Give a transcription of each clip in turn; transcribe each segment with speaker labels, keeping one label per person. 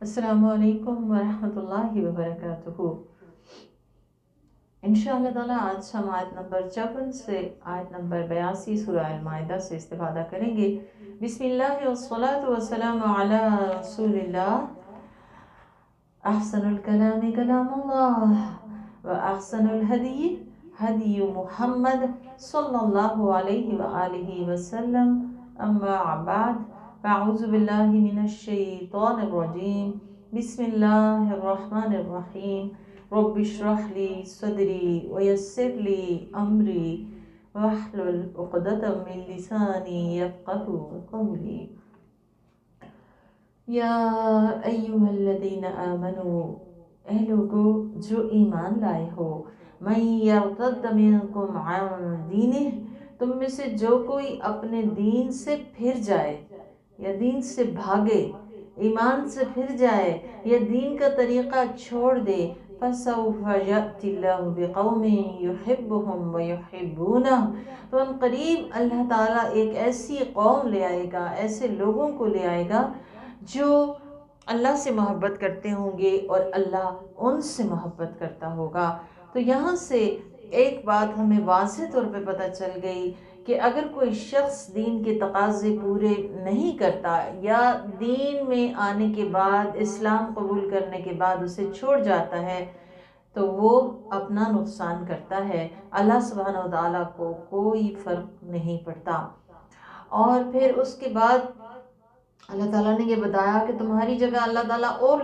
Speaker 1: السلام علیکم ورحمۃ اللہ وبرکاتہ۔ انشاءاللہ تعالیٰ آج ہم آیت نمبر 54 سے آیت نمبر 82 سورہ المائدہ سے استفادہ کریں گے۔ بسم اللہ والصلاة والسلام علی رسول اللہ۔ احسن الکلام کلام اللہ واحسن الہدی ہدی محمد صلی اللہ علیہ وآلہ وسلم، اما بعد فاعوذ باللہ من الشیطان الرجیم، بسم اللہ الرحمن الرحیم۔ رب اشرح لی صدری ویسر لی امری واحلل عقدۃ من لسانی یفقہوا قولی۔ یا ایہا الذین آمنوا، اے لوگو جو ایمان لائے ہو، من یرتد منکم عن دینہ، تم میں سے جو کوئی اپنے دین سے پھر جائے یا دین سے بھاگے، ایمان سے پھر جائے یا دین کا طریقہ چھوڑ دے، فَسَوْفَ يَأْتِ اللَّهُ بِقَوْمٍ يُحِبُّهُمْ وَيُحِبُّونَهُ، تو ان قریب اللہ تعالیٰ ایک ایسی قوم لے آئے گا، ایسے لوگوں کو لے آئے گا جو اللہ سے محبت کرتے ہوں گے اور اللہ ان سے محبت کرتا ہوگا۔ تو یہاں سے ایک بات ہمیں واضح طور پہ پتہ چل گئی کہ اگر کوئی شخص دین کے تقاضے پورے نہیں کرتا یا دین میں آنے کے بعد، اسلام قبول کرنے کے بعد اسے چھوڑ جاتا ہے تو وہ اپنا نقصان کرتا ہے، اللہ سبحانہ و تعالیٰ کو کوئی فرق نہیں پڑتا۔ اور پھر اس کے بعد اللہ تعالیٰ نے یہ بتایا کہ تمہاری جگہ اللہ تعالیٰ اور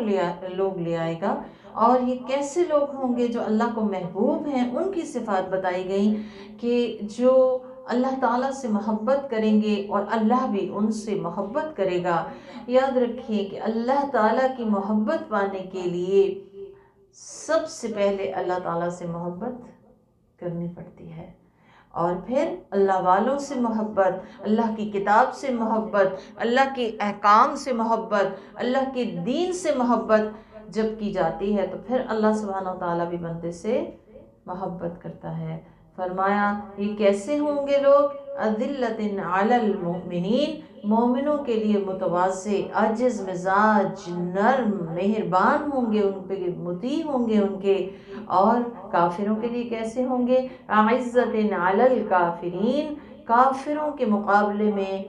Speaker 1: لوگ لے آئے گا، اور یہ کیسے لوگ ہوں گے جو اللہ کو محبوب ہیں، ان کی صفات بتائی گئی کہ جو اللہ تعالیٰ سے محبت کریں گے اور اللہ بھی ان سے محبت کرے گا۔ یاد رکھیے کہ اللہ تعالیٰ کی محبت پانے کے لیے سب سے پہلے اللہ تعالیٰ سے محبت کرنی پڑتی ہے، اور پھر اللہ والوں سے محبت، اللہ کی کتاب سے محبت، اللہ کے احکام سے محبت، اللہ کے دین سے محبت جب کی جاتی ہے تو پھر اللہ سبحانہ و تعالیٰ بھی بندے سے محبت کرتا ہے۔ فرمایا یہ کیسے ہوں گے لوگ؟ اذلۃ علی المؤمنین، مومنوں کے لیے متواضع، عاجز مزاج، نرم، مہربان ہوں گے، ان پہ مطیع ہوں گے ان کے۔ اور کافروں کے لیے کیسے ہوں گے؟ اعزۃ علی الکافرین، کافروں کے مقابلے میں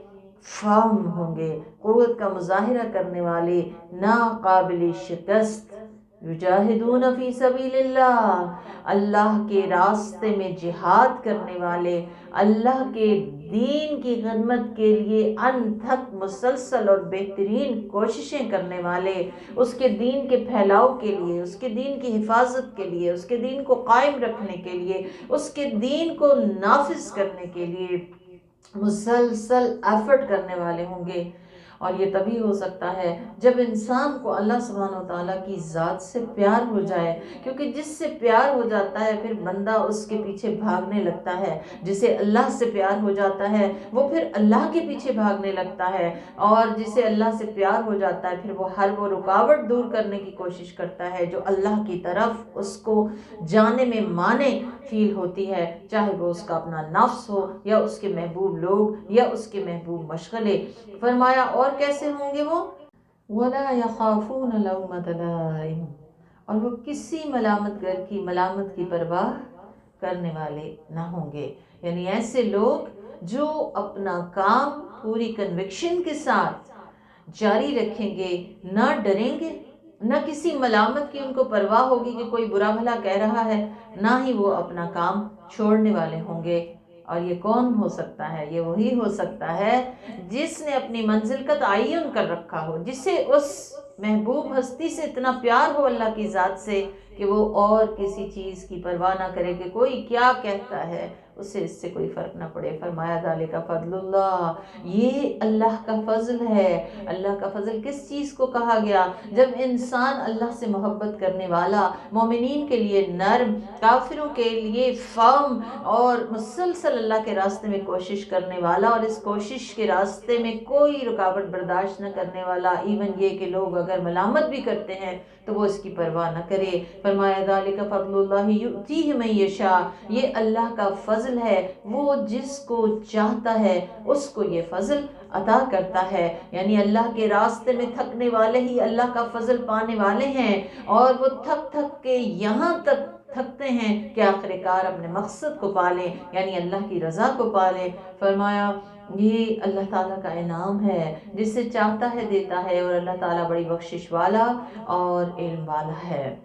Speaker 1: فرم ہوں گے، قوت کا مظاہرہ کرنے والے، ناقابل شکست۔ یجاہدون فی سبیل اللہ، اللہ کے راستے میں جہاد کرنے والے، اللہ کے دین کی خدمت کے لیے انتھک مسلسل اور بہترین کوششیں کرنے والے، اس کے دین کے پھیلاؤ کے لیے، اس کے دین کی حفاظت کے لیے، اس کے دین کو قائم رکھنے کے لیے، اس کے دین کو نافذ کرنے کے لیے مسلسل ایفرٹ کرنے والے ہوں گے۔ اور یہ تبھی ہو سکتا ہے جب انسان کو اللہ سبحانہ و تعالیٰ کی ذات سے پیار ہو جائے، کیونکہ جس سے پیار ہو جاتا ہے پھر بندہ اس کے پیچھے بھاگنے لگتا ہے، جسے اللہ سے پیار ہو جاتا ہے وہ پھر اللہ کے پیچھے بھاگنے لگتا ہے، اور جسے اللہ سے پیار ہو جاتا ہے پھر وہ ہر وہ رکاوٹ دور کرنے کی کوشش کرتا ہے جو اللہ کی طرف اس کو جانے میں مانع فیل ہوتی ہے، چاہے وہ اس کا اپنا نفس ہو یا اس کے محبوب لوگ یا اس کے محبوب مشغلے۔ فرمایا اور کیسے ہوں گے وہ؟ وَلَا يَخَافُونَ لَوْمَةَ لَائِمٍ، اور وہ کسی ملامت گر کی ملامت کی پرواہ کرنے والے نہ ہوں گے، یعنی ایسے لوگ جو اپنا کام پوری کنوکشن کے ساتھ جاری رکھیں گے، نہ ڈریں گے، نہ کسی ملامت کی ان کو پرواہ ہوگی کہ کوئی برا بھلا کہہ رہا ہے، نہ ہی وہ اپنا کام چھوڑنے والے ہوں گے۔ اور یہ کون ہو سکتا ہے؟ یہ وہی ہو سکتا ہے جس نے اپنی منزل کا تعین کر رکھا ہو، جسے اس محبوب ہستی سے اتنا پیار ہو اللہ کی ذات سے کہ وہ اور کسی چیز کی پرواہ نہ کرے کہ کوئی کیا کہتا ہے، اسے اس سے کوئی فرق نہ پڑے۔ فرمایا ذالک فضل اللہ، یہ اللہ کا فضل ہے۔ اللہ کا فضل کس چیز کو کہا گیا؟ جب انسان اللہ سے محبت کرنے والا، مومنین کے لیے نرم، کافروں کے لیے فرم، اور مسلسل اللہ کے راستے میں کوشش کرنے والا، اور اس کوشش کے راستے میں کوئی رکاوٹ برداشت نہ کرنے والا، ایون یہ کہ لوگ اگر ملامت بھی کرتے ہیں تو وہ اس کی پرواہ نہ کرے۔ فرمایا ذالک فضل اللہ یؤتیہ من یشاء، یہ اللہ کا فضل ہے، وہ جس کو چاہتا ہے اس کو یہ فضل عطا کرتا ہے۔ یعنی اللہ کے راستے میں تھکنے والے ہی اللہ کا فضل پانے والے ہیں، اور وہ تھک تھک کے یہاں تک تھکتے ہیں کہ آخر کار اپنے مقصد کو پالیں، یعنی اللہ کی رضا کو پالیں۔ فرمایا یہ اللہ تعالیٰ کا انعام ہے، جس سے چاہتا ہے دیتا ہے، اور اللہ تعالیٰ بڑی بخشش والا اور علم والا ہے۔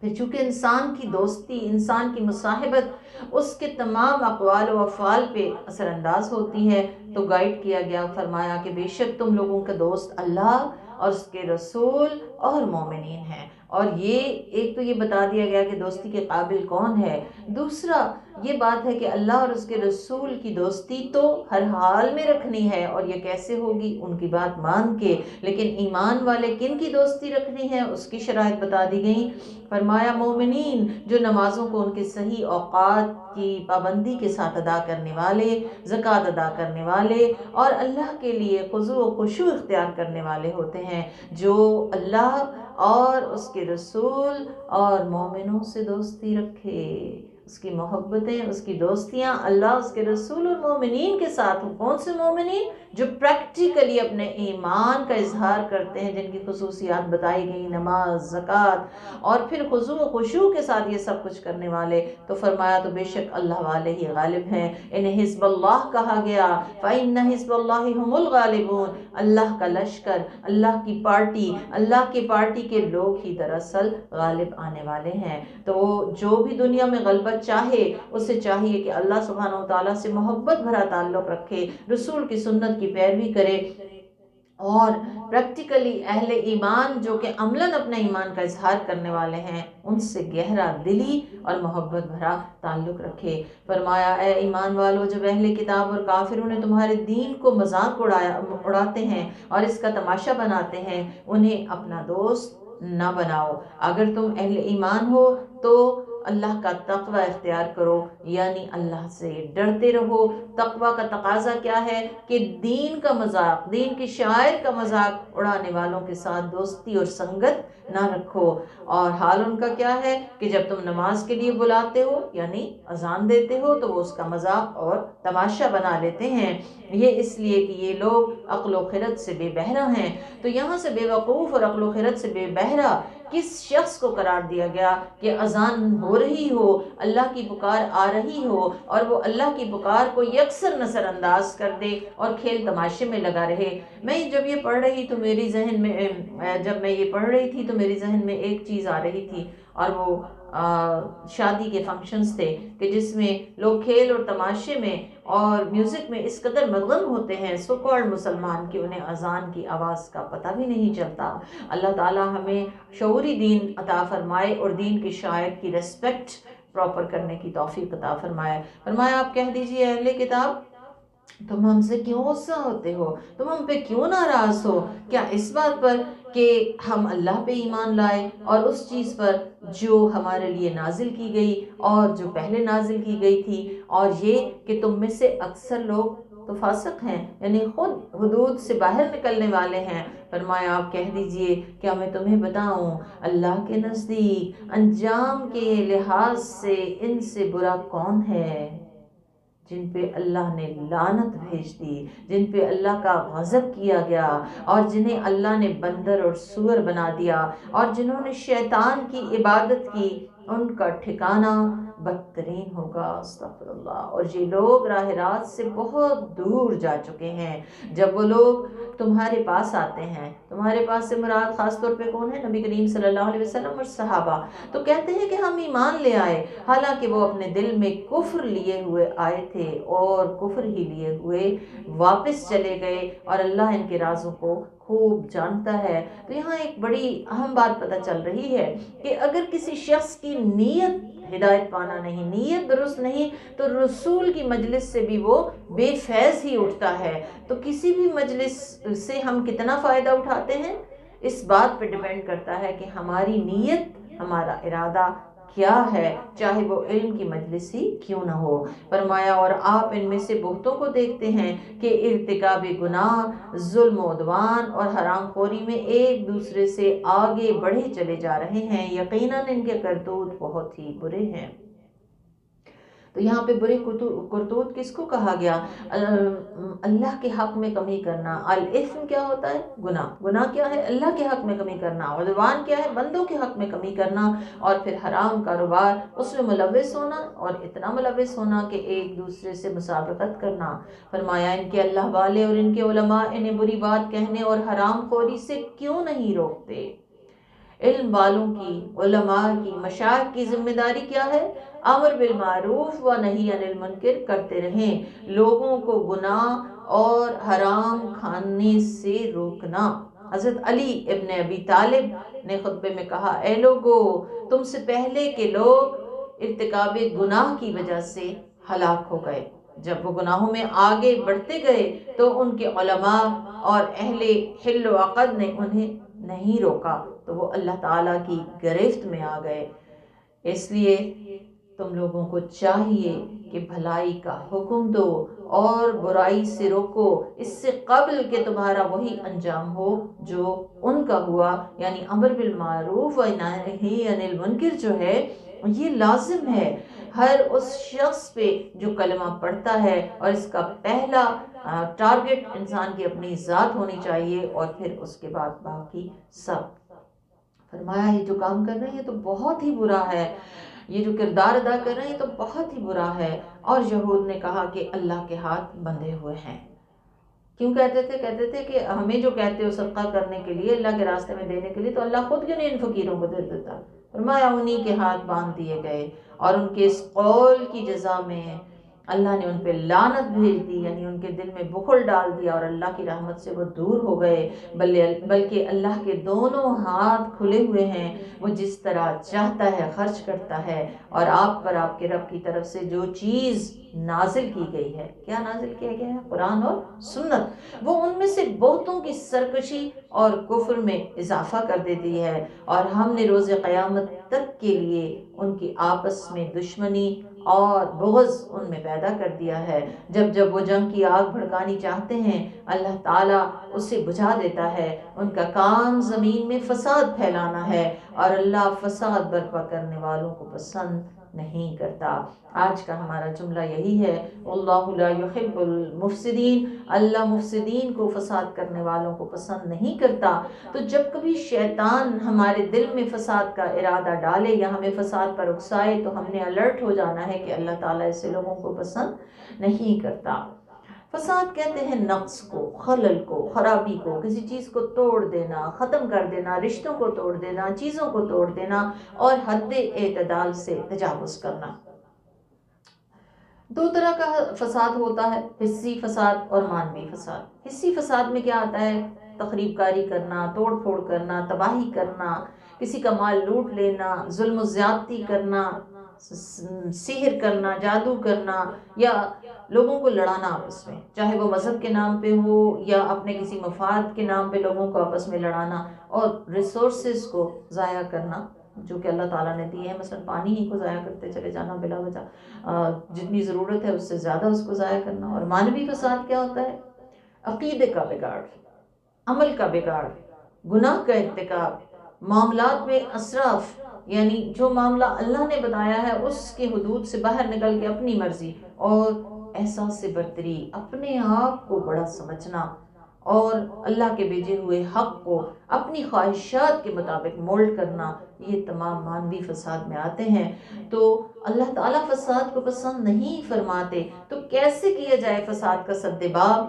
Speaker 1: پھر چونکہ انسان کی دوستی، انسان کی مصاحبت اس کے تمام اقوال و افعال پہ اثر انداز ہوتی ہے، تو گائیڈ کیا گیا، فرمایا کہ بے شک تم لوگوں کا دوست اللہ اور اس کے رسول اور مومنین ہیں۔ اور یہ ایک تو یہ بتا دیا گیا کہ دوستی کے قابل کون ہے، دوسرا یہ بات ہے کہ اللہ اور اس کے رسول کی دوستی تو ہر حال میں رکھنی ہے، اور یہ کیسے ہوگی، ان کی بات مان کے۔ لیکن ایمان والے کن کی دوستی رکھنی ہے، اس کی شرائط بتا دی گئی۔ فرمایا مومنین، جو نمازوں کو ان کے صحیح اوقات کی پابندی کے ساتھ ادا کرنے والے، زکوٰۃ ادا کرنے والے، اور اللہ کے لیے خضوع و خشوع اختیار کرنے والے ہوتے ہیں، جو اللہ اور اس کے رسول اور مومنوں سے دوستی رکھے۔ اس کی محبتیں، اس کی دوستیاں اللہ، اس کے رسول اور مومنین کے ساتھ ہوں۔ کون سے مومنین؟ جو پریکٹیکلی اپنے ایمان کا اظہار کرتے ہیں، جن کی خصوصیات بتائی گئی، نماز، زکوٰۃ، اور پھر خضوع و خشوع کے ساتھ یہ سب کچھ کرنے والے۔ تو فرمایا تو بے شک اللہ والے ہی غالب ہیں۔ انہیں حزب اللہ کہا گیا، فَإِنَّ حزب اللہ هم الغالبون، اللہ کا لشکر، اللہ کی پارٹی، اللہ کی پارٹی کے لوگ ہی دراصل غالب آنے والے ہیں۔ تو جو بھی دنیا میں غلبت چاہے، اسے چاہیے کہ اللہ سبحانہ و تعالیٰ سے محبت بھرا تعلق رکھے، رسول کی سنت کی پیروی کرے، اور پریکٹیکلی اہل ایمان جو کہ عملاً اپنے ایمان کا اظہار کرنے والے ہیں، ان سے گہرا دلی اور محبت بھرا تعلق رکھے۔ فرمایا اے ایمان والو، جب اہل کتاب اور کافروں نے تمہارے دین کو مذاق اڑاتے ہیں اور اس کا تماشا بناتے ہیں، انہیں اپنا دوست نہ بناؤ۔ اگر تم اہل ایمان ہو تو اللہ کا تقوی اختیار کرو، یعنی اللہ سے ڈرتے رہو۔ تقوی کا تقاضا کیا ہے کہ دین کا مذاق، دین کی شاعر کا مذاق اڑانے والوں کے ساتھ دوستی اور سنگت نہ رکھو۔ اور حال ان کا کیا ہے کہ جب تم نماز کے لیے بلاتے ہو، یعنی اذان دیتے ہو، تو وہ اس کا مذاق اور تماشا بنا لیتے ہیں۔ یہ اس لیے کہ یہ لوگ عقل و خرد سے بے بہرہ ہیں۔ تو یہاں سے بے وقوف اور عقل و خرد سے بے بہرہ کس شخص کو قرار دیا گیا کہ اذان ہو رہی ہو، اللہ کی پکار آ رہی ہو، اور وہ اللہ کی پکار کو یکسر نظر انداز کر دے اور کھیل تماشے میں لگا رہے۔ میں جب یہ پڑھ رہی تو میری ذہن میں جب میں یہ پڑھ رہی تھی تو میری ذہن میں ایک چیز آ رہی تھی، اور وہ شادی کے فنکشنز تھے کہ جس میں لوگ کھیل اور تماشے میں اور میوزک میں اس قدر مدغم ہوتے ہیں، سو کالڈ مسلمان، کہ انہیں اذان کی آواز کا پتہ بھی نہیں چلتا۔ اللہ تعالیٰ ہمیں شعوری دین عطا فرمائے اور دین کے شاعر کی ریسپیکٹ پراپر کرنے کی توفیق عطا فرمائے۔ فرمایا آپ کہہ دیجئے اہل کتاب، تم ہم سے کیوں غصہ ہوتے ہو، تم ہم پہ کیوں ناراض ہو؟ کیا اس بات پر کہ ہم اللہ پہ ایمان لائے اور اس چیز پر جو ہمارے لیے نازل کی گئی اور جو پہلے نازل کی گئی تھی، اور یہ کہ تم میں سے اکثر لوگ تو فاسق ہیں، یعنی خود حدود سے باہر نکلنے والے ہیں۔ فرمایا آپ کہہ دیجئے کیا میں تمہیں بتاؤں، اللہ کے نزدیک انجام کے لحاظ سے ان سے برا کون ہے؟ جن پہ اللہ نے لعنت بھیج دی، جن پہ اللہ کا غضب کیا گیا، اور جنہیں اللہ نے بندر اور سور بنا دیا، اور جنہوں نے شیطان کی عبادت کی، ان کا ٹھکانہ بدترین ہوگا۔ استغفر اللہ۔ اور یہ لوگ راہ راست سے بہت دور جا چکے ہیں۔ جب وہ لوگ تمہارے پاس آتے ہیں، تمہارے پاس سے مراد خاص طور پہ کون ہے؟ نبی کریم صلی اللہ علیہ وسلم اور صحابہ، تو کہتے ہیں کہ ہم ایمان لے آئے، حالانکہ وہ اپنے دل میں کفر لیے ہوئے آئے تھے اور کفر ہی لیے ہوئے واپس چلے گئے، اور اللہ ان کے رازوں کو خوب جانتا ہے۔ تو یہاں ایک بڑی اہم بات پتہ چل رہی ہے کہ اگر کسی شخص کی نیت ہدایت پانا نہیں، نیت درست نہیں، تو رسول کی مجلس سے بھی وہ بے فیض ہی اٹھتا ہے۔ تو کسی بھی مجلس سے ہم کتنا فائدہ اٹھاتے ہیں، اس بات پہ ڈیپینڈ کرتا ہے کہ ہماری نیت، ہمارا ارادہ کیا ہے، چاہے وہ علم کی مجلس ہی کیوں نہ ہو۔ فرمایا اور آپ ان میں سے بہتوں کو دیکھتے ہیں کہ ارتکاب گناہ، ظلم و عدوان اور حرام خوری میں ایک دوسرے سے آگے بڑھے چلے جا رہے ہیں، یقیناً ان کے کرتوت بہت ہی برے ہیں۔ تو یہاں پہ برے کرتوت کس کو کہا گیا؟ اللہ کے حق میں کمی کرنا۔ الاثم کیا ہوتا ہے؟ گناہ۔ گناہ کیا ہے؟ اللہ کے حق میں کمی کرنا۔ عدوان کیا ہے؟ بندوں کے حق میں کمی کرنا۔ اور پھر حرام کاروبار، اس میں ملوث ہونا، اور اتنا ملوث ہونا کہ ایک دوسرے سے مسابقت کرنا۔ فرمایا ان کے اللہ والے اور ان کے علماء انہیں بری بات کہنے اور حرام خوری سے کیوں نہیں روکتے؟ علم والوں کی، علماء کی، مشائخ کی ذمہ داری کیا ہے؟ امر بالمعروف و نہی عن المنکر کرتے رہیں، لوگوں کو گناہ اور حرام کھانے سے روکنا۔ حضرت علی ابن ابی طالب نے خطبے میں کہا، اے لوگو، تم سے پہلے کے لوگ ارتکاب گناہ کی وجہ سے ہلاک ہو گئے۔ جب وہ گناہوں میں آگے بڑھتے گئے تو ان کے علماء اور اہل حل و عقد نے انہیں نہیں روکا، تو وہ اللہ تعالیٰ کی گرفت میں آ گئے۔ اس لیے تم لوگوں کو چاہیے کہ بھلائی کا حکم دو اور برائی سے روکو، اس سے قبل کہ تمہارا وہی انجام ہو جو ان کا ہوا، یعنی امر بالمعروف و نہی عن المنکر جو ہے یہ لازم ہے ہر اس شخص پہ جو کلمہ پڑھتا ہے، اور اس کا پہلا ٹارگٹ انسان کی اپنی ذات ہونی چاہیے، اور پھر اس کے بعد باقی سب۔ فرمایا یہ جو کام کر رہے ہیں تو بہت ہی برا ہے، یہ جو کردار ادا کر رہے ہیں تو بہت ہی برا ہے۔ اور یہود نے کہا کہ اللہ کے ہاتھ بندھے ہوئے ہیں۔ کیوں کہتے تھے؟ کہتے تھے کہ ہمیں جو کہتے ہو صدقہ کرنے کے لیے، اللہ کے راستے میں دینے کے لیے، تو اللہ خود کیوں نہیں ان فقیروں کو دے دیتا؟ فرمایا انہی کے ہاتھ باندھ دیے گئے، اور ان کے اس قول کی جزا میں اللہ نے ان پہ لعنت بھیج دی، یعنی ان کے دل میں بخل ڈال دیا، اور اللہ کی رحمت سے وہ دور ہو گئے۔ بلکہ اللہ کے دونوں ہاتھ کھلے ہوئے ہیں، وہ جس طرح چاہتا ہے خرچ کرتا ہے، اور آپ پر آپ کے رب کی طرف سے جو چیز نازل کی گئی ہے، کیا نازل کیا گیا ہے؟ قرآن اور سنت، وہ ان میں سے بہتوں کی سرکشی اور کفر میں اضافہ کر دیتی ہے، اور ہم نے روز قیامت تک کے لیے ان کی آپس میں دشمنی اور بغض ان میں پیدا کر دیا ہے۔ جب جب وہ جنگ کی آگ بھڑکانی چاہتے ہیں، اللہ تعالیٰ اسے بجھا دیتا ہے۔ ان کا کام زمین میں فساد پھیلانا ہے، اور اللہ فساد برپا کرنے والوں کو پسند نہیں کرتا۔ آج کا ہمارا جملہ یہی ہے، اللہ لا يحب المفسدین، اللہ مفسدین کو، فساد کرنے والوں کو پسند نہیں کرتا۔ تو جب کبھی شیطان ہمارے دل میں فساد کا ارادہ ڈالے یا ہمیں فساد پر اکسائے، تو ہم نے الرٹ ہو جانا ہے کہ اللہ تعالیٰ ایسے لوگوں کو پسند نہیں کرتا۔ فساد کہتے ہیں نقص کو، خلل کو، خرابی کو، کسی چیز کو توڑ دینا، ختم کر دینا، رشتوں کو توڑ دینا، چیزوں کو توڑ دینا، اور حد اعتدال سے تجاوز کرنا۔ دو طرح کا فساد ہوتا ہے، حسی فساد اور مانوی فساد۔ حسی فساد میں کیا آتا ہے؟ تخریب کاری کرنا، توڑ پھوڑ کرنا، تباہی کرنا، کسی کا مال لوٹ لینا، ظلم و زیادتی کرنا، سحر کرنا، جادو کرنا، یا لوگوں کو لڑانا آپس میں، چاہے وہ مذہب کے نام پہ ہو یا اپنے کسی مفاد کے نام پہ لوگوں کو آپس میں لڑانا، اور ریسورسز کو ضائع کرنا جو کہ اللہ تعالیٰ نے دیے ہیں، مثلا پانی ہی کو ضائع کرتے چلے جانا بلا وجہ، جتنی ضرورت ہے اس سے زیادہ اس کو ضائع کرنا۔ اور مانوی فساد کیا ہوتا ہے؟ عقیدے کا بگاڑ، عمل کا بگاڑ، گناہ کا ارتکاب، معاملات میں اسراف، یعنی جو معاملہ اللہ نے بتایا ہے اس کے حدود سے باہر نکل کے اپنی مرضی، اور احساس سے برتری، اپنے آپ کو بڑا سمجھنا، اور اللہ کے بھیجے ہوئے حق کو اپنی خواہشات کے مطابق مولڈ کرنا، یہ تمام مانوی فساد میں آتے ہیں۔ تو اللہ تعالیٰ فساد کو پسند نہیں فرماتے، تو کیسے کیا جائے فساد کا سدباب؟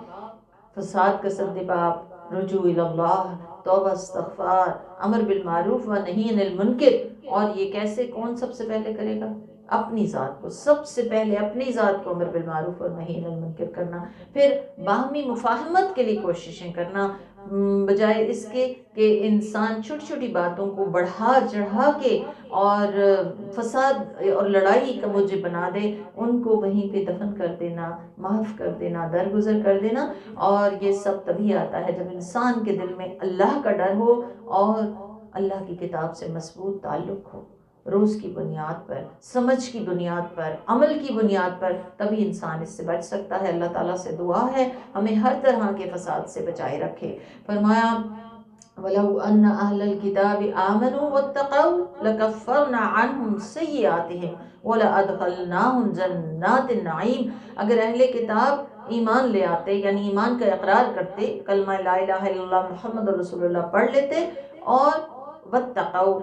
Speaker 1: فساد کا سدباب رجوع اللہ، توبہ، استغفار، امر بالمعروف و نہی عن المنکر۔ اور یہ کیسے، کون سب سے پہلے کرے گا؟ اپنی ذات کو، سب سے پہلے اپنی ذات کو امر بالمعروف اور نہی عن المنکر کرنا، پھر باہمی مفاہمت کے لیے کوششیں کرنا، بجائے اس کے کہ انسان چھوٹی چھوٹی باتوں کو بڑھا چڑھا کے اور فساد اور لڑائی کا موجب بنا دے، ان کو وہیں پہ دفن کر دینا، معاف کر دینا، درگزر کر دینا۔ اور یہ سب تبھی آتا ہے جب انسان کے دل میں اللہ کا ڈر ہو اور اللہ کی کتاب سے مضبوط تعلق ہو۔ روز کی بنیاد پر، سمجھ کی بنیاد پر، عمل کی بنیاد پر، تبھی انسان اس سے بچ سکتا ہے۔ اللہ تعالیٰ سے دعا ہے ہمیں ہر طرح کے فساد سے بچائے رکھے۔ فرمایا وَلَوْ أَنَّ أَهْلَ الْكِتَابِ آمَنُوا وَاتَّقَوْا لَكَفَّرْنَا عَنْهُمْ سَيِّئَاتِهِمْ وَلَأَدْخَلْنَاهُمْ جَنَّاتِ النَّعِيمِ۔ اگر اہل کتاب ایمان لے آتے، یعنی ایمان کا اقرار کرتے، کلمہ لا الہ الا اللہ محمد رسول اللہ پڑھ لیتے، اور واتقوا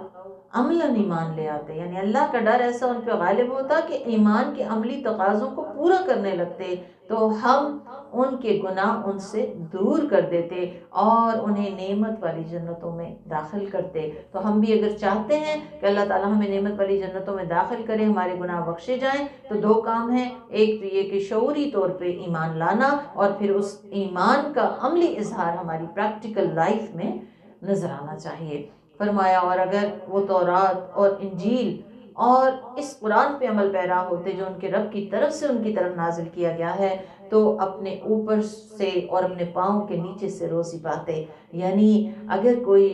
Speaker 1: عملاً ایمان لے آتے، یعنی اللہ کا ڈر ایسا ان پہ غالب ہوتا کہ ایمان کے عملی تقاضوں کو پورا کرنے لگتے، تو ہم ان کے گناہ ان سے دور کر دیتے اور انہیں نعمت والی جنتوں میں داخل کرتے۔ تو ہم بھی اگر چاہتے ہیں کہ اللہ تعالیٰ ہمیں نعمت والی جنتوں میں داخل کرے، ہمارے گناہ بخشے جائیں، تو دو کام ہیں۔ ایک تو یہ کہ شعوری طور پہ ایمان لانا، اور پھر اس ایمان کا عملی اظہار ہماری پریکٹیکل لائف میں نظر آنا چاہیے۔ فرمایا اور اگر وہ تورات اور انجیل اور اس قرآن پہ عمل پیرا ہوتے جو ان کے رب کی طرف سے ان کی طرف نازل کیا گیا ہے، تو اپنے اوپر سے اور اپنے پاؤں کے نیچے سے روزی پاتے۔ یعنی اگر کوئی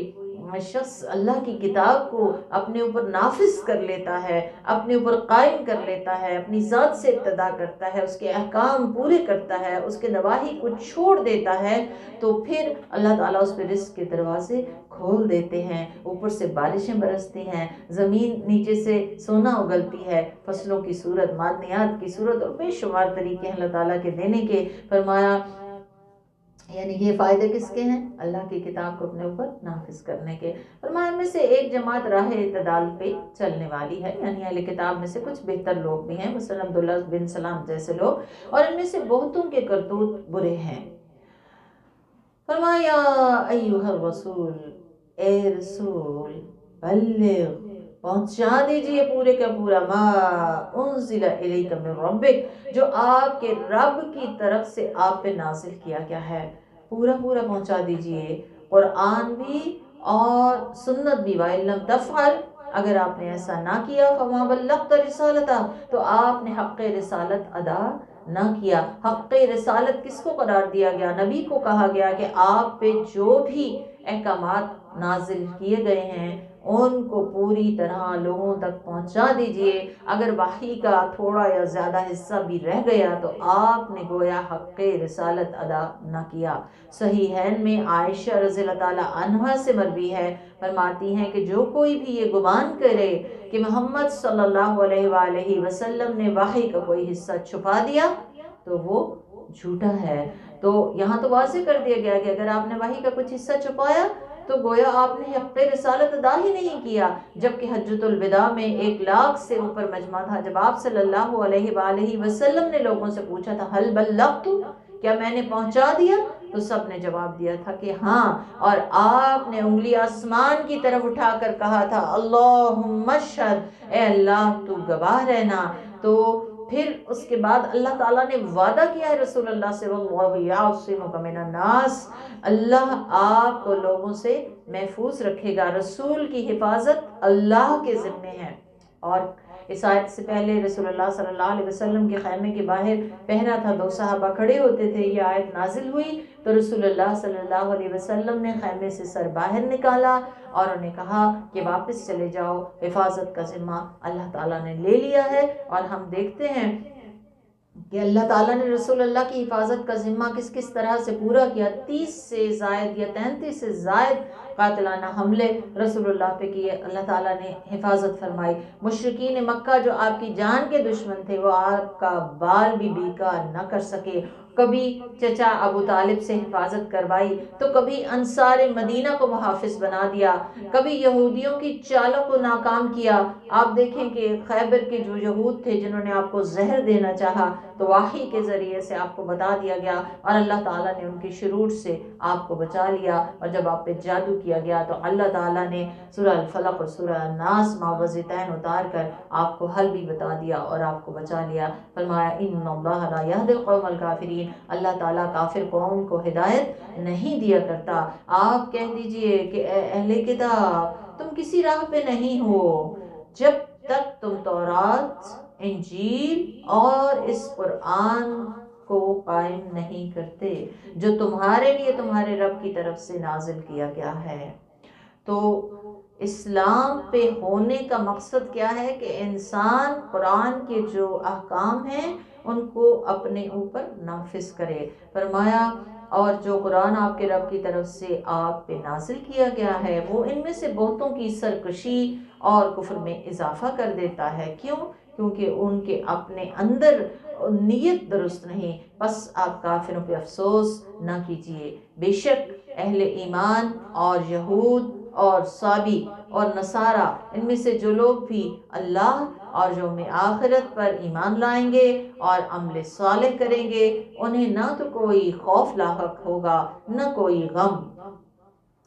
Speaker 1: شخص اللہ کی کتاب کو اپنے اوپر نافذ کر لیتا ہے، اپنے اوپر قائم کر لیتا ہے، اپنی ذات سے ابتدا کرتا ہے، اس کے احکام پورے کرتا ہے، اس کے نواہی کو چھوڑ دیتا ہے، تو پھر اللہ تعالیٰ اس پہ رزق کے دروازے کھول دیتے ہیں، اوپر سے بارشیں برستی ہیں، زمین نیچے سے سونا اگلتی ہے، فصلوں کی صورت، معدنیات کی صورت، اور بے شمار طریقے ہیں اللہ تعالیٰ کے دینے کے۔ فرمایا یعنی یہ فائدے کس کے ہیں؟ اللہ کی کتاب کو اپنے اوپر نافذ کرنے کے۔ فرمایا ان میں سے ایک جماعت راہ اعتدال پہ چلنے والی ہے، یعنی اہل کتاب میں سے کچھ بہتر لوگ بھی ہیں، مثلا عبداللہ بن سلام جیسے لوگ، اور ان میں سے بہتوں کے کرتوت برے ہیں۔ فرمایا ایھا الرسول، اے رسول، بلغ پہنچا دیجئے پورے کا پورا، ما انزل الیک من ربک، جو آپ کے رب کی طرف سے آپ پہ نازل کیا گیا ہے، پورا پورا پہنچا دیجئے، قرآن بھی اور سنت بھی۔ وَإِن لَّمْ تَفْعَلْ، اگر آپ نے ایسا نہ کیا، فَمَا بَلَّغْتَ رِسَالَتَهُ، تو آپ نے حق رسالت ادا نہ کیا۔ حق رسالت کس کو قرار دیا گیا؟ نبی کو کہا گیا کہ آپ پہ جو بھی احکامات نازل کیے گئے ہیں ان کو پوری طرح لوگوں تک پہنچا دیجئے۔ اگر وحی کا تھوڑا یا زیادہ حصہ بھی رہ گیا تو آپ نے گویا حق رسالت ادا نہ کیا۔ صحیحین میں عائشہ رضی اللہ تعالیٰ عنہا سے مروی ہے، فرماتی ہیں کہ جو کوئی بھی یہ گمان کرے کہ محمد صلی اللہ علیہ وآلہ وسلم نے وحی کا کوئی حصہ چھپا دیا تو وہ جھوٹا ہے۔ تو یہاں تو واضح کر دیا گیا کہ اگر آپ نے وحی کا کچھ حصہ چھپایا تو گویا آپ نے حق رسالت ادا ہی نہیں کیا۔ جبکہ حجۃ الوداع میں 1,00,000 سے اوپر مجمع تھا، جب آپ صلی اللہ علیہ وآلہ وسلم نے لوگوں سے پوچھا تھا حل بلغت، کیا میں نے پہنچا دیا، تو سب نے جواب دیا تھا کہ ہاں، اور آپ نے انگلی آسمان کی طرف اٹھا کر کہا تھا اللہم اشہد، اے اللہ تو گواہ رہنا۔ تو پھر اس کے بعد اللہ تعالیٰ نے وعدہ کیا ہے رسول اللہ سے، واللہ یعصمک من الناس، اللہ آپ کو لوگوں سے محفوظ رکھے گا۔ رسول کی حفاظت اللہ کے ذمے ہے۔ اور اس آیت سے پہلے رسول اللہ صلی اللہ علیہ وسلم کے خیمے کے باہر پہرا تھا، 2 صحابہ کھڑے ہوتے تھے، یہ آیت نازل ہوئی تو رسول اللہ صلی اللہ علیہ وسلم نے خیمے سے سر باہر نکالا اور انہیں کہا کہ واپس چلے جاؤ، حفاظت کا ذمہ اللہ تعالیٰ نے لے لیا ہے۔ اور ہم دیکھتے ہیں کہ اللہ تعالیٰ نے رسول اللہ کی حفاظت کا ذمہ کس کس طرح سے پورا کیا۔ 30 سے زائد یا 33 سے زائد قاتلانہ حملے رسول اللہ پہ کیے، اللہ تعالیٰ نے حفاظت فرمائی۔ مشرکین مکہ جو آپ کی جان کے دشمن تھے، وہ آپ کا بال بھی بیکار نہ کر سکے۔ کبھی چچا ابو طالب سے حفاظت کروائی تو کبھی انصار مدینہ کو محافظ بنا دیا، کبھی یہودیوں کی چالوں کو ناکام کیا۔ آپ دیکھیں کہ خیبر کے جو یہود تھے جنہوں نے آپ کو زہر دینا چاہا تو وحی کے ذریعے سے آپ کو بتا دیا گیا اور اللہ تعالیٰ نے ان کی شرور سے آپ کو بچا لیا۔ اور جب آپ پہ جادو کیا گیا تو اللہ تعالیٰ نے سورہ الفلق اور سورہ الناس معوذتین اتار کر آپ کو حل بھی بتا دیا اور آپ کو بچا لیا۔ فرمایا ان اللہ لا یہدی القوم الکافرین، اللہ تعالیٰ کافر قوم کو ہدایت نہیں دیا کرتا۔ آپ کہہ دیجئے کہ اے اہل کتاب، تم کسی راہ پہ نہیں ہو جب تک تم تورات، انجیل اور اس قرآن کو قائم نہیں کرتے جو تمہارے لیے تمہارے رب کی طرف سے نازل کیا گیا ہے۔ تو اسلام پہ ہونے کا مقصد کیا ہے کہ انسان قرآن کے جو احکام ہیں ان کو اپنے اوپر نافذ کرے۔ فرمایا اور جو قرآن آپ کے رب کی طرف سے آپ پہ نازل کیا گیا ہے وہ ان میں سے بہتوں کی سرکشی اور کفر میں اضافہ کر دیتا ہے۔ کیوں؟ کیونکہ ان کے اپنے اندر نیت درست نہیں، بس آپ کافروں پہ افسوس نہ کیجیے۔ بے شک اہل ایمان اور یہود اور صابی اور نصارہ ان میں سے جو لوگ بھی اللہ اور یوم آخرت پر ایمان لائیں گے اور عمل صالح کریں گے انہیں نہ تو کوئی خوف لاحق ہوگا نہ کوئی غم۔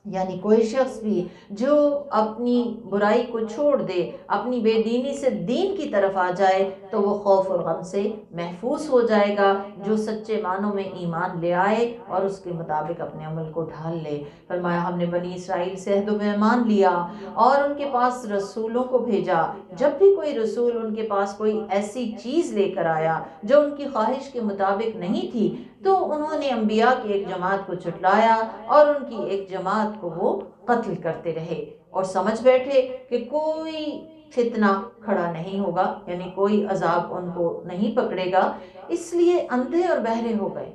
Speaker 1: یعنی کوئی شخص بھی جو اپنی برائی کو چھوڑ دے، اپنی بے دینی سے دین کی طرف آ جائے تو وہ خوف اور غم سے محفوظ ہو جائے گا، جو سچے معنوں میں ایمان لے آئے اور اس کے مطابق اپنے عمل کو ڈھال لے۔ فرمایا ہم نے بنی اسرائیل سے عہد و پیمان لیا اور ان کے پاس رسولوں کو بھیجا۔ جب بھی کوئی رسول ان کے پاس کوئی ایسی چیز لے کر آیا جو ان کی خواہش کے مطابق نہیں تھی تو انہوں نے انبیاء کی ایک جماعت کو جھٹلایا اور ان کی ایک جماعت کو وہ قتل کرتے رہے، اور سمجھ بیٹھے کہ کوئی فتنہ کھڑا نہیں ہوگا، یعنی کوئی عذاب ان کو نہیں پکڑے گا، اس لیے اندھے اور بہرے ہو گئے۔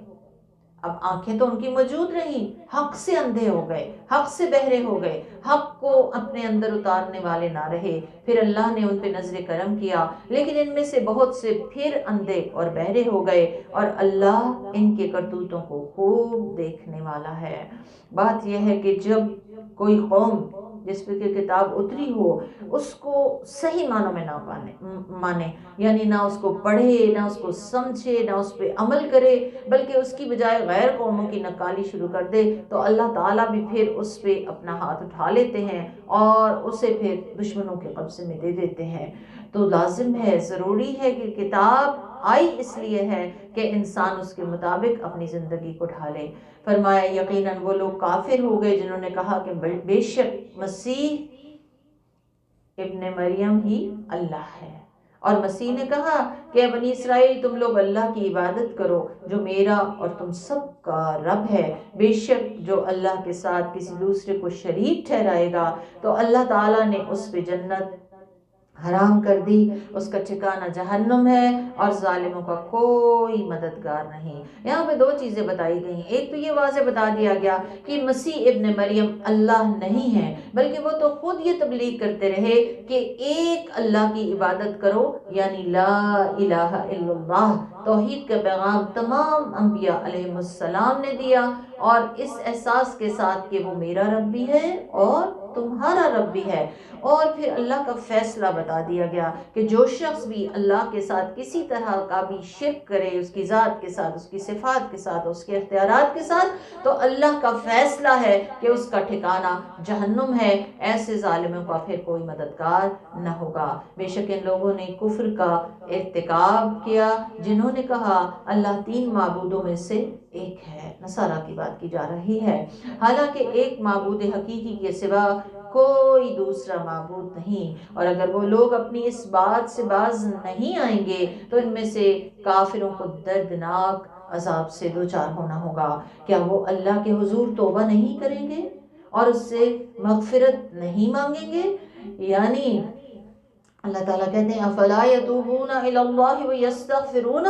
Speaker 1: اب آنکھیں تو ان کی موجود رہیں، حق سے اندھے ہو گئے، حق سے بہرے ہو گئے، حق کو اپنے اندر اتارنے والے نہ رہے۔ پھر اللہ نے ان پہ نظر کرم کیا، لیکن ان میں سے بہت سے پھر اندھے اور بہرے ہو گئے، اور اللہ ان کے کرتوتوں کو خوب دیکھنے والا ہے۔ بات یہ ہے کہ جب کوئی قوم جس پہ کہ کتاب اتری ہو اس کو صحیح معنوں میں نہ مانے، یعنی نہ اس کو پڑھے، نہ اس کو سمجھے، نہ اس پہ عمل کرے، بلکہ اس کی بجائے غیر قوموں کی نکالی شروع کر دے، تو اللہ تعالیٰ بھی پھر اس پہ اپنا ہاتھ اٹھا لیتے ہیں اور اسے پھر دشمنوں کے قبضے میں دے دیتے ہیں۔ تو لازم ہے، ضروری ہے کہ کتاب آئی اس لیے ہے کہ انسان اس کے مطابق اپنی زندگی کو ڈھالے۔ فرمایا یقیناً وہ لوگ کافر ہو گئے جنہوں نے کہا کہ بے شک مسیح ابن مریم ہی اللہ ہے، اور مسیح نے کہا کہ بنی اسرائیل تم لوگ اللہ کی عبادت کرو جو میرا اور تم سب کا رب ہے۔ بے شک جو اللہ کے ساتھ کسی دوسرے کو شریک ٹھہرائے گا تو اللہ تعالیٰ نے اس پہ جنت حرام کر دی، اس کا ٹھکانہ جہنم ہے اور ظالموں کا کوئی مددگار نہیں۔ یہاں پہ دو چیزیں بتائی گئی، ایک تو یہ واضح بتا دیا گیا کہ مسیح ابن مریم اللہ نہیں ہے، بلکہ وہ تو خود یہ تبلیغ کرتے رہے کہ ایک اللہ کی عبادت کرو، یعنی لا الہ الا اللہ۔ توحید کا پیغام تمام انبیاء علیہ السلام نے دیا، اور اس احساس کے ساتھ کہ وہ میرا رب بھی ہے اور تمہارا رب بھی ہے۔ اور پھر اللہ کا فیصلہ بتا دیا گیا کہ جو شخص بھی اللہ کے ساتھ کسی طرح کا بھی شرک کرے، اس کی ذات کے ساتھ، اس کی صفات کے ساتھ، اس کے اختیارات کے ساتھ، تو اللہ کا فیصلہ ہے کہ اس کا ٹھکانہ جہنم ہے۔ ایسے ظالموں کا پھر کوئی مددگار نہ ہوگا۔ بے شک ان لوگوں نے کفر کا ارتکاب کیا جنہوں نے کہا اللہ تین معبودوں میں سے ایک ہے۔ نصارہ کی بات کی جا رہی ہے، حالانکہ ایک معبود حقیقی کے سوا کوئی دوسرا معبود نہیں، اور اگر وہ لوگ اپنی اس بات سے باز نہیں آئیں گے تو ان میں سے کافروں کو دردناک عذاب سے دوچار ہونا ہوگا۔ کیا وہ اللہ کے حضور توبہ نہیں کریں گے اور اس سے مغفرت نہیں مانگیں گے؟ یعنی اللہ تعالیٰ کہتے ہیں افلا یتوبون الی اللہ ویستغفرون،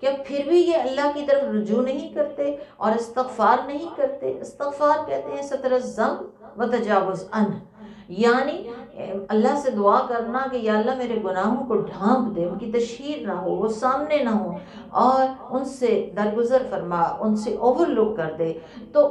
Speaker 1: کیا پھر بھی یہ اللہ کی طرف رجوع نہیں کرتے اور استغفار نہیں کرتے؟ استغفار کہتے ہیں ستر الذنب وتجاوز عنہ، یعنی اللہ سے دعا کرنا کہ یا اللہ میرے گناہوں کو ڈھانپ دے، ان کی تشہیر نہ ہو، وہ سامنے نہ ہو، اور ان سے درگزر فرما، ان سے اوور لک کر دے۔ تو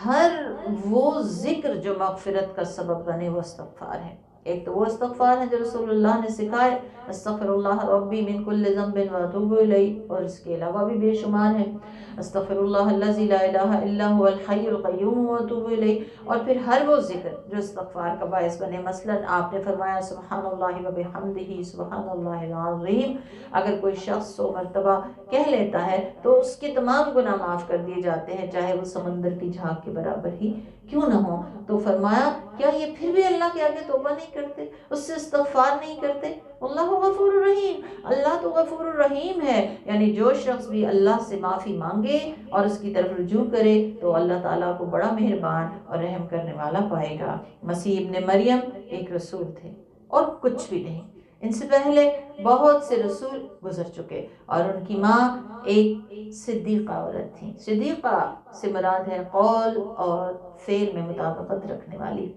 Speaker 1: ہر وہ ذکر جو مغفرت کا سبب بنے وہ استغفار ہے۔ ایک تو وہ استغفار ہے جو رسول اللہ نے سکھائے، استغفر اللہ ربی من کل ذنب واتوب الیہ، اور اس کے علاوہ بھی بے شمار ہیں، استغفر اللہ الذی لا الہ الا هو الحی القیوم واتوب الیہ، اور پھر ہر وہ ذکر جو استغفار کا باعث بنے۔ مثلا آپ نے فرمایا سبحان اللہ وبحمدہ سبحان اللہ العظیم، اگر کوئی شخص 100 مرتبہ کہہ لیتا ہے تو اس کے تمام گناہ معاف کر دیے جاتے ہیں، چاہے وہ سمندر کی جھاگ کے برابر ہی کیوں نہ ہو۔ تو فرمایا کیا یہ پھر بھی اللہ کے آگے توبہ نہیں کرتے، اس سے استغفار نہیں کرتے؟ اللہ غفور الرحیم، اللہ تو غفور الرحیم ہے، یعنی جو شخص بھی اللہ سے معافی مانگے اور اس کی طرف رجوع کرے تو اللہ تعالیٰ کو بڑا مہربان اور رحم کرنے والا پائے گا۔ مسیح ابن مریم ایک رسول تھے اور کچھ بھی نہیں، ان سے پہلے بہت سے رسول گزر چکے، اور ان کی ماں ایک صدیقہ عورت تھی۔ صدیقہ سے مراد ہے قول اور فعل میں مطابقت رکھنے والی،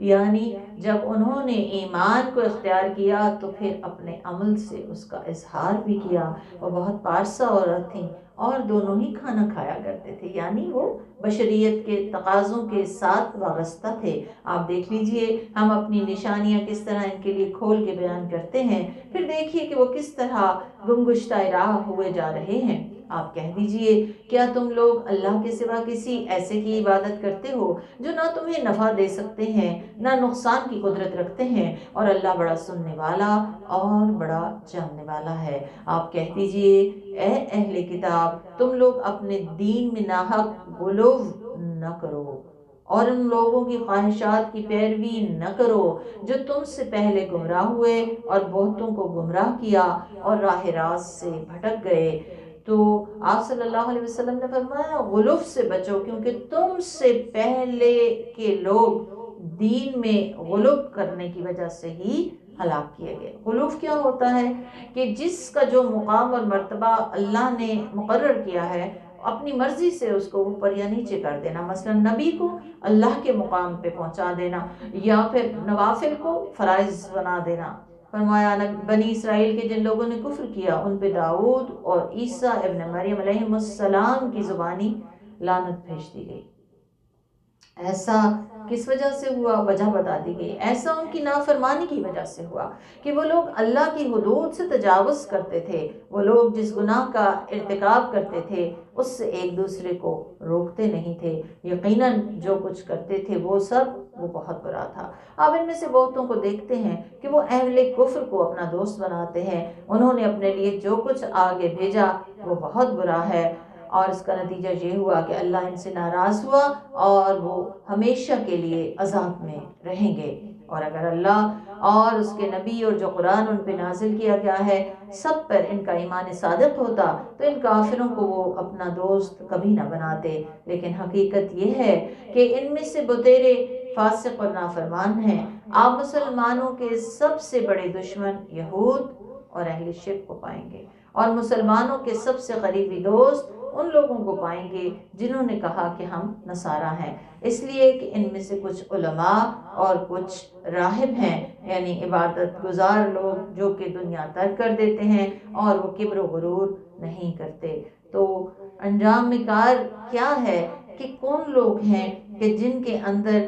Speaker 1: یعنی جب انہوں نے ایمان کو اختیار کیا تو پھر اپنے عمل سے اس کا اظہار بھی کیا۔ وہ بہت پارسا عورت تھیں اور دونوں ہی کھانا کھایا کرتے تھے، یعنی وہ بشریت کے تقاضوں کے ساتھ وابستہ تھے۔ آپ دیکھ لیجئے ہم اپنی نشانیاں کس طرح ان کے لیے کھول کے بیان کرتے ہیں، پھر دیکھیے کہ وہ کس طرح گمگشتہ راہ ہوئے جا رہے ہیں۔ آپ کہہ دیجئے، کیا تم لوگ اللہ کے سوا کسی ایسے کی عبادت کرتے ہو جو نہ تمہیں نفع دے سکتے ہیں نہ نقصان کی قدرت رکھتے ہیں، اور اللہ بڑا سننے والا اور بڑا جاننے والا ہے۔ آپ کہہ دیجئے، اے اہل کتاب، تم لوگ اپنے دین میں ناحق غلو نہ کرو اور ان لوگوں کی خواہشات کی پیروی نہ کرو جو تم سے پہلے گمراہ ہوئے اور بہتوں کو گمراہ کیا اور راہ راست سے بھٹک گئے۔ تو آپ صلی اللہ علیہ وسلم نے فرمایا غلوف سے بچو، کیونکہ تم سے پہلے کے لوگ دین میں غلوف کرنے کی وجہ سے ہی ہلاک کیے گئے۔ غلوف کیا ہوتا ہے کہ جس کا جو مقام اور مرتبہ اللہ نے مقرر کیا ہے اپنی مرضی سے اس کو اوپر یا نیچے کر دینا، مثلا نبی کو اللہ کے مقام پہ پہنچا دینا یا پھر نوافل کو فرائض بنا دینا۔ فرمایا بنی اسرائیل کے جن لوگوں نے کفر کیا ان پہ داؤد اور عیسیٰ ابن مریم علیہ السلام کی زبانی لعنت بھیج دی گئی۔ ایسا کس وجہ سے ہوا؟ وجہ بتا دی گئی، ایسا ان کی نافرمانی کی وجہ سے ہوا کہ وہ لوگ اللہ کی حدود سے تجاوز کرتے تھے۔ وہ لوگ جس گناہ کا ارتکاب کرتے تھے اس سے ایک دوسرے کو روکتے نہیں تھے۔ یقیناً جو کچھ کرتے تھے وہ بہت برا تھا۔ اب ان میں سے بہتوں کو دیکھتے ہیں کہ وہ اہل کفر کو اپنا دوست بناتے ہیں، انہوں نے اپنے لیے جو کچھ آگے بھیجا وہ بہت برا ہے، اور اس کا نتیجہ یہ ہوا کہ اللہ ان سے ناراض ہوا اور وہ ہمیشہ کے لیے عذاب میں رہیں گے۔ اور اگر اللہ اور اس کے نبی اور جو قرآن ان پہ نازل کیا گیا ہے سب پر ان کا ایمان صادق ہوتا تو ان کافروں کو وہ اپنا دوست کبھی نہ بناتے، لیکن حقیقت یہ ہے کہ ان میں سے بتیرے فاسق اور نافرمان ہیں۔ آپ مسلمانوں کے سب سے بڑے دشمن یہود اور اہل شرک کو پائیں گے، اور مسلمانوں کے سب سے قریبی دوست ان لوگوں کو پائیں گے جنہوں نے کہا کہ ہم نصارہ ہیں، اس لیے کہ ان میں سے کچھ علماء اور کچھ راہب ہیں، یعنی عبادت گزار لوگ جو کہ دنیا ترک کر دیتے ہیں اور وہ کبر و غرور نہیں کرتے۔ تو انجام کار کیا ہے کہ کون لوگ ہیں کہ جن کے اندر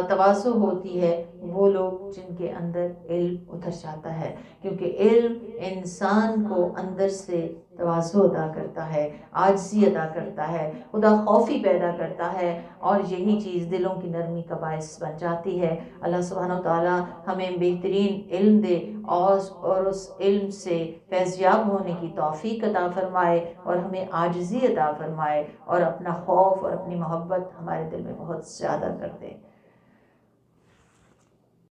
Speaker 1: تواضع ہوتی ہے؟ وہ لوگ جن کے اندر علم اتر جاتا ہے، کیونکہ علم انسان کو اندر سے تواضع ادا کرتا ہے، عاجزی ادا کرتا ہے، خدا خوفی پیدا کرتا ہے، اور یہی چیز دلوں کی نرمی کا باعث بن جاتی ہے۔ اللہ سبحانہ و تعالی ہمیں بہترین علم دے اور اس علم سے فیضیاب ہونے کی توفیق عطا فرمائے، اور ہمیں عاجزی عطا فرمائے، اور اپنا خوف اور اپنی محبت ہمارے دل میں بہت زیادہ کر دے۔